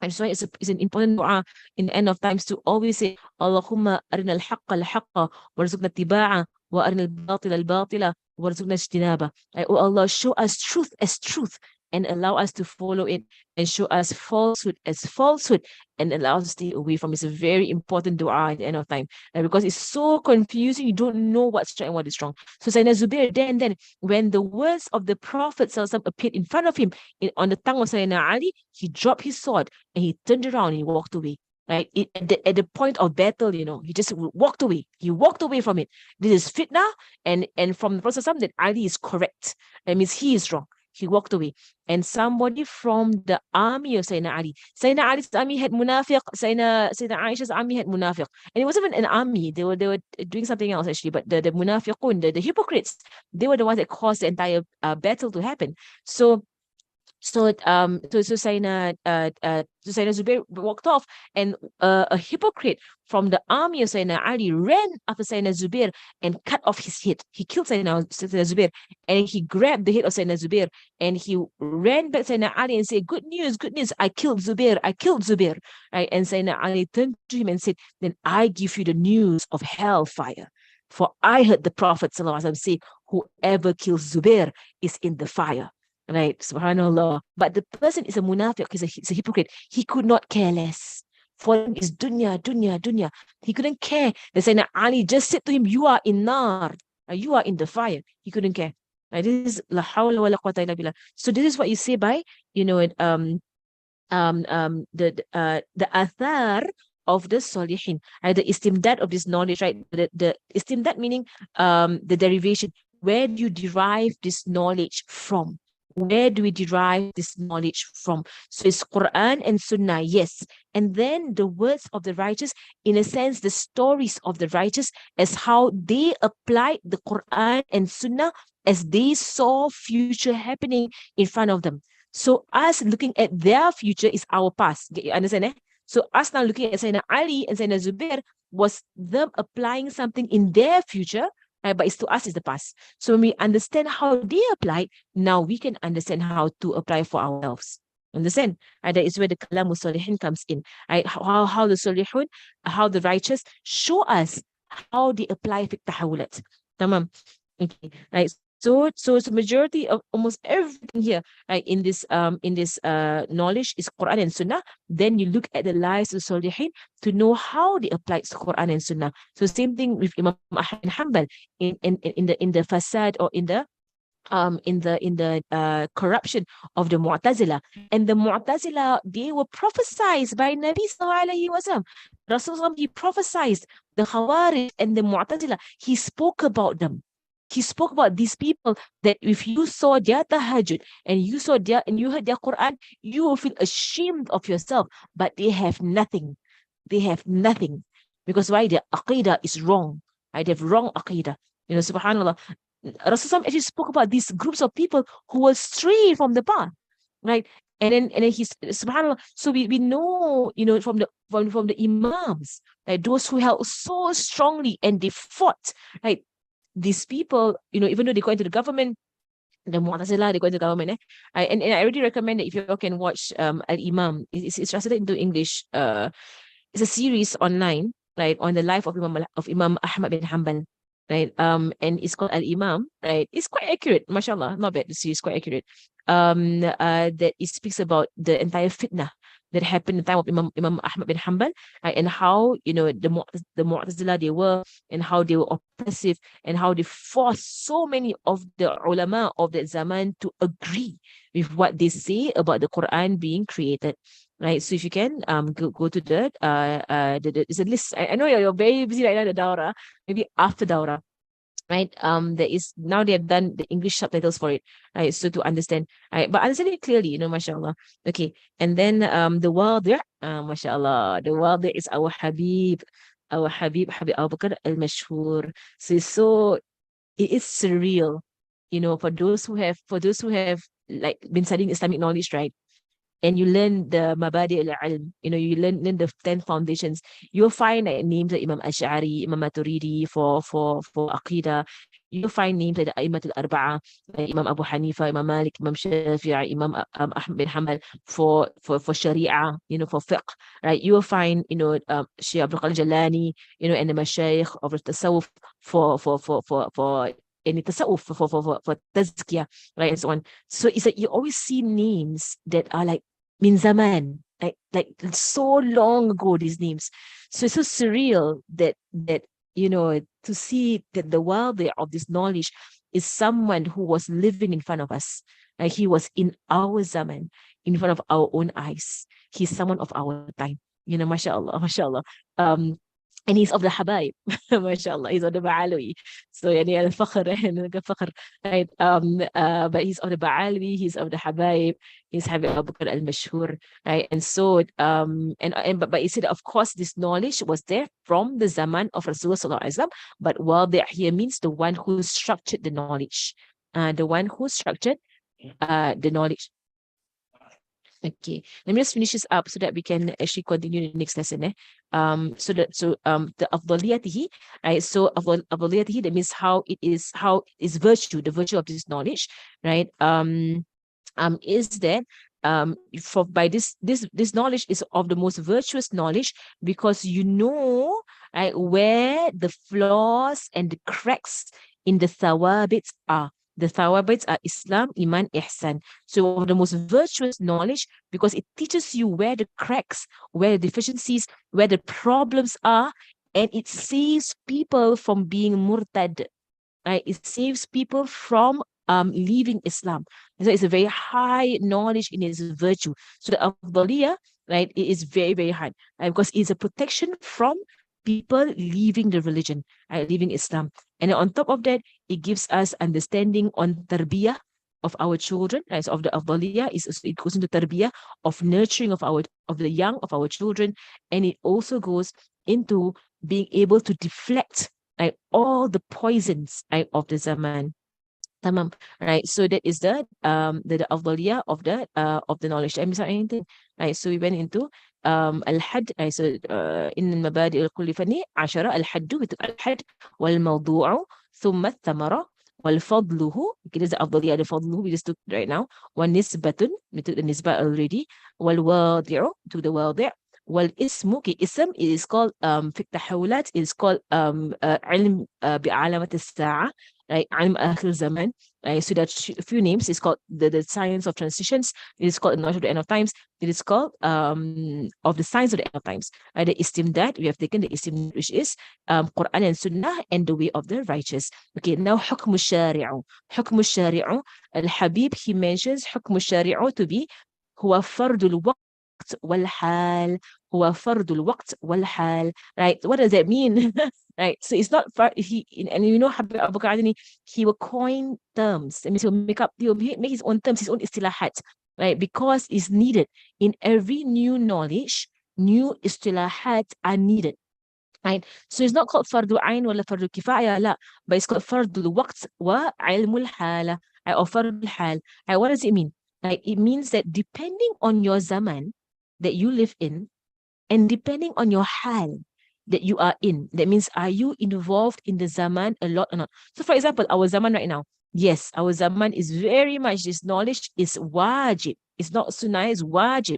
And so it's an important dua in the end of times to always say, Allahumma arina al-haqqa al-haqqa warzuqna tiba'a wa arina al-batila al-batila warzuqna ijtinaba. Oh Allah, show us truth as truth and allow us to follow it, and show us falsehood as falsehood and allow us to stay away from it. It's a very important dua at the end of time, because it's so confusing, you don't know what's right and what is wrong. So Sayyidina Zubair, then when the words of the Prophet appeared in front of him on the tongue of Sayyidina Ali, he dropped his sword and he turned around and he walked away. Right? At the point of battle, he just walked away. He walked away from it. This is fitna, and from the Prophet that Ali is correct. That means he is wrong. He walked away. And somebody from the army of Sayyidina Ali. Sayyidina Ali's army had munafiq. Sayyidina Aisha's army had munafiq. And it wasn't even an army. They were doing something else actually. But the munafiqun, the hypocrites, they were the ones that caused the entire battle to happen. So So Sayyidina Zubair walked off, and a hypocrite from the army of Sayyidina Ali ran after Sayyidina Zubair and cut off his head. He killed Sayyidina Zubair, and he grabbed the head of Sayyidina Zubair, and he ran back to Sayyidina Ali and said, good news, I killed Zubair. Right? And Sayyidina Ali turned to him and said, then I give you the news of hellfire. For I heard the Prophet ﷺ say, whoever kills Zubair is in the fire. Right, subhanallah. But the person is a munafiq, he's a hypocrite. He could not care less. For him is dunya. He couldn't care. The Sayyidina Ali just said to him, you are in nar, you are in the fire. He couldn't care. Right, this is la hawla wa la quwwata illa billah. So this is what you say by, the athar of the solihin, right? The istimdad of this knowledge, right? The istimdad meaning the derivation. Where do you derive this knowledge from? Where do we derive this knowledge from? So it's Quran and Sunnah, yes. And then the words of the righteous, in a sense, the stories of the righteous, as how they applied the Quran and Sunnah as they saw future happening in front of them. So us looking at their future is our past. You understand? So us now looking at Sayyidina Ali and Sayyidina Zubair was them applying something in their future, but it's to us is the past. So when we understand how they applied, now we can understand how to apply for ourselves. Understand? That is where the Kalamus Salihin comes in. Right? How the Salihun, how the righteous show us how they apply fiqh tahawulat. Tamam. Okay. Right. So it's a majority of almost everything here, right, in this knowledge is Quran and Sunnah. Then you look at the lives of Salihin to know how they applied Quran and Sunnah. So same thing with Imam Ahmad bin Hanbal in the fasad, or in the corruption of the Mu'tazila. And the Mu'tazila, they were prophesied by Nabi sallallahu alaihi wasallam. Rasulullah, he prophesied the Khawarij and the Mu'tazila. He spoke about them. He spoke about these people that if you saw their tahajjud and you heard their Quran, you will feel ashamed of yourself. But they have nothing. They have nothing. Because why? Their aqidah is wrong. Right? They have wrong aqidah. Subhanallah. Rasulullah actually spoke about these groups of people who will stray from the path. Right? And then he's subhanallah. So we know, from the Imams, right, those who held so strongly and they fought, right? These people, even though they go into the government, the Mu'tazila, they go into the government, and I already recommend that if you all can watch Al-Imam, it's translated into English. It's a series online, right, on the life of Imam Ahmad bin Hanbal, right, and it's called Al-Imam, right. It's quite accurate, mashallah, not bad. The series is quite accurate. That it speaks about the entire fitnah that happened in the time of Imam Ahmad bin Hanbal, right, and how the Mu'tazila they were, and how they were oppressive, and how they forced so many of the ulama of that zaman to agree with what they say about the Quran being created. Right, so if you can go to it's a list. I know you're very busy right now, the Dawra, maybe after Dawra. Right, there is now they have done the English subtitles for it, right, so to understand, right, but understand it clearly, mashallah. Okay, and then the world there, mashallah, the world there is our Habib Habib Abu Bakr al-Mashhur. So it is surreal, for those who have like been studying Islamic knowledge, right, and you learn the Mabadi al-Ilm, you learn the 10 foundations, you'll find like names like Imam Ash'ari, Imam Maturidi for Aqidah. You'll find names like the A'immat al-Arba'a, like Imam Abu Hanifa, Imam Malik, Imam Shafi'i, Imam Ahmad bin Hanbal for Sharia, for fiqh, right? You will find, Shaykh Abdul Qadir Jalani, and the Mashayikh of the Tasawwuf for any tasawwuf, for tazkiyah, right, and so on. So it's like you always see names that are like min zaman, like so long ago, these names. So it's so surreal that to see that the world of this knowledge is someone who was living in front of us. Like he was in our zaman, in front of our own eyes. He's someone of our time. Mashallah. And he's of the Habaib, mashallah, he's of the Ba'alawi. So al-Fakhr, right? But he's of the Ba'alawi, he's of the Habaib, he's Habib Abu Bakr al-Mashhur, right? And so, but you said, of course, this knowledge was there from the Zaman of Rasulullah sallallahu alaihi wasallam, but while there here means the one who structured the knowledge, the one who structured the knowledge. Okay, let me just finish this up so that we can actually continue the next lesson. The afdaliyatihi, right? So afdaliyatihi, that means how it is virtue, the virtue of this knowledge, right? Is that for by this knowledge is of the most virtuous knowledge, because you know, right, where the flaws and the cracks in the thawabits are. The thawabits are Islam, Iman, Ihsan. So of the most virtuous knowledge, because it teaches you where the cracks, where the deficiencies, where the problems are, and it saves people from being murtad, right? It saves people from leaving Islam. So it's a very high knowledge in its virtue. So the afdaliyah, right, it is very, very high, right? Because it's a protection from people leaving the religion, right, leaving Islam. And on top of that, it gives us understanding on tarbiyah of our children, right? So of the afdaliyah, it goes into tarbiyah of nurturing of the young, of our children, and it also goes into being able to deflect, right, all the poisons, right, of the zaman. Tamam. Right. So that is the afdaliyah of the knowledge. I missed out anything. Right. So we went into al-had. Right. So in mabadi al-kulli fani 10 al-haddu, we took al-had wal mawdu'u thumma thamara wal fadluhu. Okay, there's the afdaliyah, the fadluhu we just took right now. Wa nisbatun, we took the nisbah already. Wal wadi'u, to the wadi'. Wal ismu, okay, ism, it is called في التحولات, it is called علم بعلامة الساعة, right? علم آخر الزمان, right? So there are a few names. It's called the science of transitions. It is called knowledge of the end of times. It is called of the science of the end of times. Right? The istimdad, we have taken the istimdad, which is Quran and Sunnah and the way of the righteous. Okay, now حكم الشارع. حكم الشارع, Al-Habib, he mentions حكم الشارع to be هو فرض الوقت والحال. هو فرض الوقت والحال. Right? What does that mean? Right? So it's not far, and you know Habib Abu Bakr Adani, he will coin terms. That means he'll make his own terms, his own istilahat, right? Because it's needed. In every new knowledge, new istilahat are needed. Right? So it's not called fardu ain wala fardu kifaya, la, but it's called fardul waqt wa ilmul hala, or fardul hal. Right? What does it mean? Right? It means that depending on your zaman that you live in, and depending on your hal that you are in, that means, are you involved in the zaman a lot or not? So for example, our zaman right now, yes, our zaman is very much, this knowledge is wajib. It's not sunnah, it's wajib,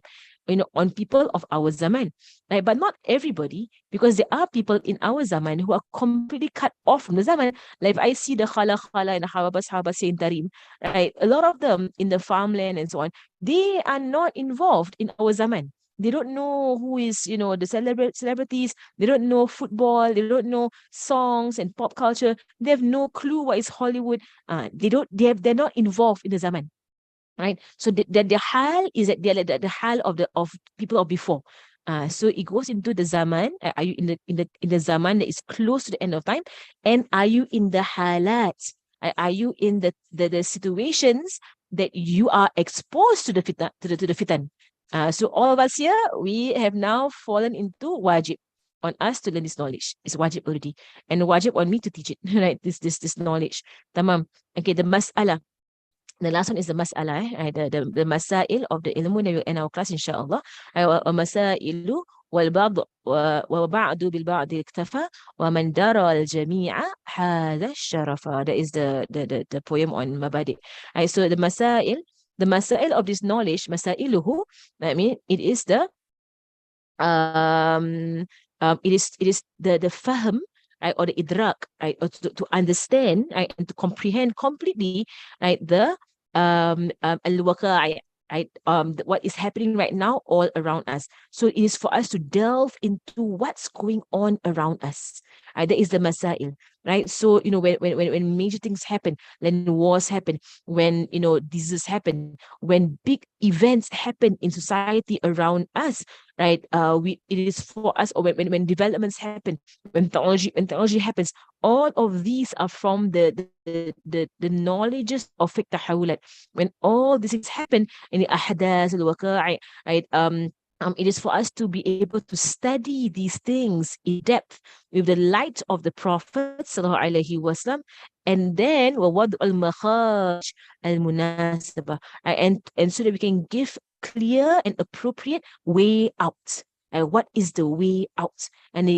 on people of our zaman, right? But not everybody, because there are people in our zaman who are completely cut off from the zaman. Like if I see the khala and the hawaba saying tarim, right? A lot of them in the farmland and so on, they are not involved in our zaman. They don't know who is, the celebrities. They don't know football. They don't know songs and pop culture. They have no clue what is Hollywood. They're not involved in the zaman, right? So the hal is that they're like the hal of people of before. So it goes into the zaman. Are you in the zaman that is close to the end of time, and are you in the halat? Are you in the situations that you are exposed to the fitan, to the fitan? So all of us here, we have now fallen into wajib on us to learn this knowledge. It's wajib already, and wajib on me to teach it, right? This knowledge. Tamam. Okay, the mas'ala. The last one is the mas'ala, the masail of the ilmu that will end our class, inshallah. Masailu والبعض وبعد بالبعض اكتفى ومن درى الجميع هذا الشرف. That is the poem on Mabadi. Right, so the masail of this knowledge, masailuhu, I mean, it is the it is the fahm, right, or the idrak, right, or to understand, right, and to comprehend completely, right, the al-waqa'i, right, what is happening right now all around us. So it is for us to delve into what's going on around us. Right? That is the masail, right? So when major things happen, when wars happen, when diseases happen, when big events happen in society around us, right? It is for us, or when developments happen, when technology happens, all of these are from the knowledges of fiqh tahawulat. When all these things happen in the ahdath al-waqa'i, right? It is for us to be able to study these things in depth with the light of the Prophet sallallahu alaihi wasallam, and then وَوَضْعُ الْمَخَارِجِ الْمُنَاسِبَةِ, and so that we can give clear and appropriate way out. What is the way out of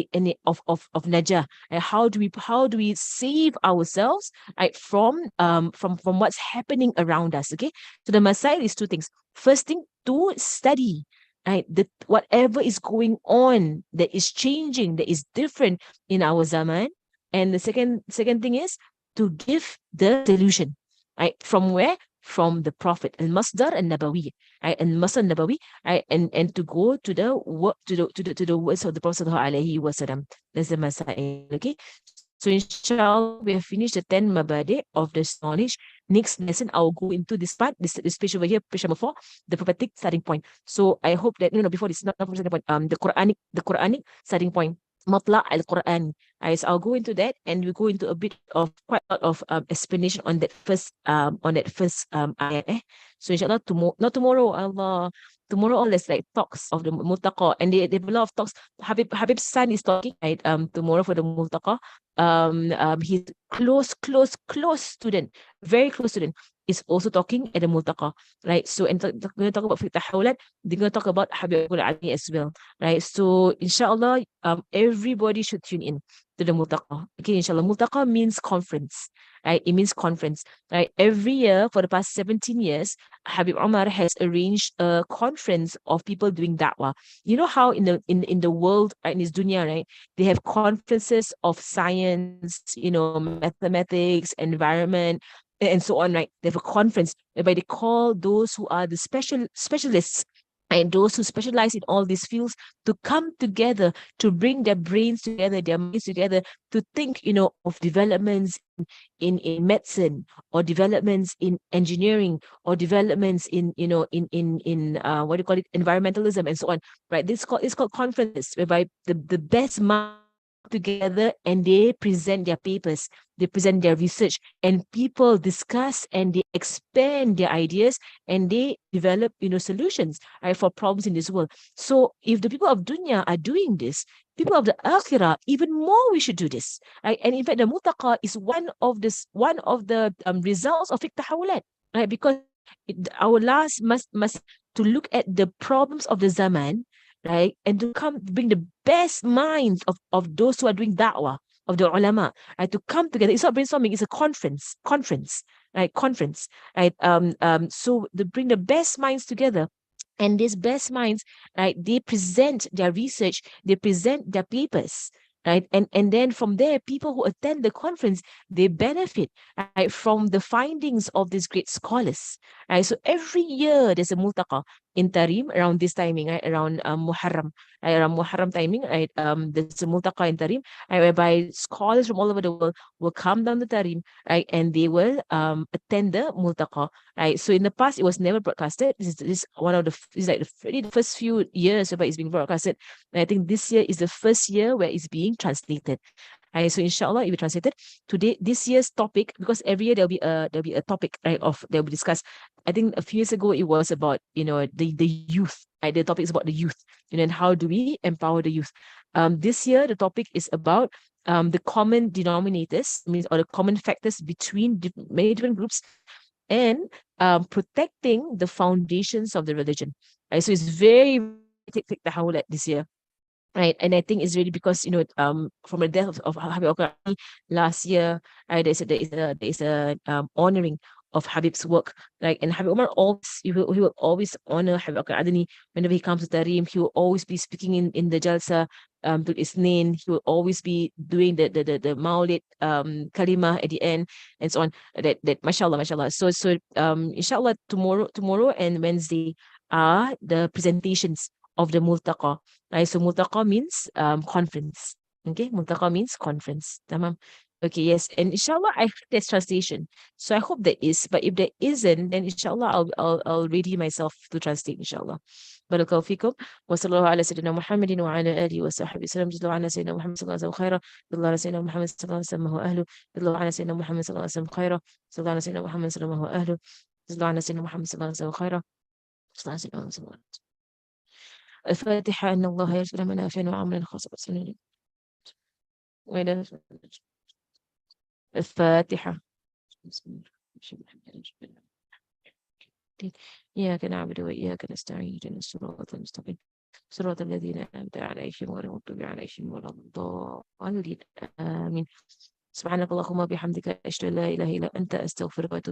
najah? How do we save ourselves, right, from what's happening around us? Okay, so the masail is two things. First thing, to study, right, whatever is going on that is changing, that is different in our zaman. And the second thing is to give the solution, right? From where? From the Prophet, al-Masdar al-Nabawi, right? Al-Masdar al-Nabawi, right? And to go to the work to the words of the Prophet sallallahu alaihi wasallam. That's the masail. Okay. So inshallah, we have finished the 10 mabadi of this knowledge. Next lesson, I'll go into this part, this page over here, page number 4, the prophetic starting point. So I hope that, before this, not starting point, the Quranic starting point, Matla al-Quran. So I'll go into that, and we go into a bit of quite a lot of explanation on that first ayat. So inshallah, not tomorrow, Allah. Tomorrow, all there's like talks of the Multaqa, and they have a lot of talks. Habib's son is talking, right? Tomorrow for the Multaqa. His close student, very close student, is also talking at the Multaqa, right? So, and they're going to talk about fiqh tahawulat. They're going to talk about Habib al-Ali as well, right? So, inshallah, everybody should tune in to the Multaqa. Okay, inshallah. Multaqa means conference, right? It means conference, right? Every year for the past 17 years, Habib Omar has arranged a conference of people doing da'wah. You know how in the world, right, in this dunya, right, they have conferences of science, mathematics, environment, and so on, right? They have a conference whereby they call those who are the specialists and those who specialize in all these fields to come together, to bring their brains together, their minds together, to think, of developments in medicine, or developments in engineering, or developments in what do you call it, environmentalism, and so on, right? It's called conferences, whereby the best minds together, and they present their papers, they present their research, and people discuss and they expand their ideas, and they develop solutions, right, for problems in this world. So if the people of dunya are doing this, people of the akhirah, even more we should do this, right? And in fact, the mutaqa is one of the results of fiqh tahawulat, right? Because our last must to look at the problems of the zaman, right, and to bring the best minds of those who are doing da'wah, of the ulama, right, to come together. It's not brainstorming, it's a conference, right? Conference, right? So to bring the best minds together, and these best minds, right, they present their research, they present their papers, right? And then from there, people who attend the conference, they benefit, right, from the findings of these great scholars, right? So every year there's a multaqa in Tarim around this timing, right? Around Muharram, right? Around Muharram timing, right? There's a multaqa in Tarim, right, whereby scholars from all over the world will come down to Tarim, right? And they will attend the multaqa, right? So in the past, it was never broadcasted. This is one of this is like really the first few years where it's being broadcasted. And I think this year is the first year where it's being translated. Right? So inshallah, it will be translated today. This year's topic, because every year there'll be a topic, right, of that will be discussed. I think a few years ago it was about the youth. Right? The topic is about the youth, and how do we empower the youth. This year the topic is about the common denominators, means, or the common factors between many different groups, and protecting the foundations of the religion. Right? So it's very tahawulat this year. Right. And I think it's really because, from the death of Habib al last year, right, there is a honoring of Habib's work. Like, and Habib Umar always, he will always honor Habib al whenever he comes to Tarim. He will always be speaking in the Jalsa to Isnin. He will always be doing the Maulid kalimah at the end, and so on. That mashallah. So inshallah, tomorrow and Wednesday are the presentations of the multaqa. Right? So multaqa means conference. Okay, multaqa means conference. Tamam. Okay, yes, and inshallah, I hope there's translation. So I hope there is, but if there isn't, then inshallah, I'll ready myself to translate. Inshallah. Barakallahu fikum. Wa sallallahu ala sayyidina Muhammadin wa ala alihi wa sahbihi sallam. Jalla ala sayyidina Muhammad sallallahu alaihi wasallam khaira. Jalla ala sayyidina Muhammad sallallahu alaihi wasallam wa ahlu. Jalla ala sayyidina Muhammad sallallahu alaihi wasallam khaira. Jalla ala sayyidina Muhammad sallallahu alaihi wasallam wa ahlu. Jalla ala sayyidina Muhammad sallallahu alaihi wasallam khaira. Jalla ala sayyidina Muhammad sallallahu alaihi wasallam. الفاتحة. أن الله يرزق منافع وعملا خاصة بسنة وإلى الفاتحة. بسم الله. الدين. إياك نعبد وإياك نستعين اهدنا الصراط المستقيم صراط الذين أنعمت عليهم غير المغضوب عليهم ولا الضالين. آمين. سبحانك اللهم وبحمدك أشهد أن لا إله إلا أنت أستغفرك وأتوب